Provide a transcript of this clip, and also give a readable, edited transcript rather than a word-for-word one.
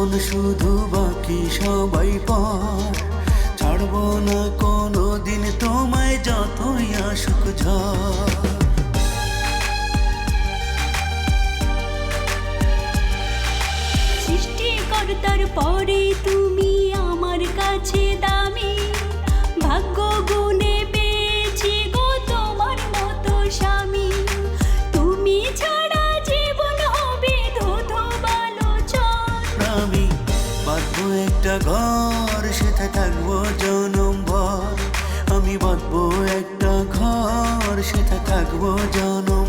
জীবন শুধু বাকি সবাই পর, ছাড়বো না কোনো দিন তোমায় যতই আসুক ঝড়। সৃষ্টিকর্তার পরে তুমি আমার কাছে দামি, ভাগ্য গুণে পেয়েছি গো তোমার মতো স্বামী। তুমি ছাড়া জীবন হবে ধুধু বালুচর। আমি বাঁধবো একটা ঘর, সেটা থাকবো জনম ভর। আমি বাঁধবো একটা ঘর, সেটা থাকবো জনম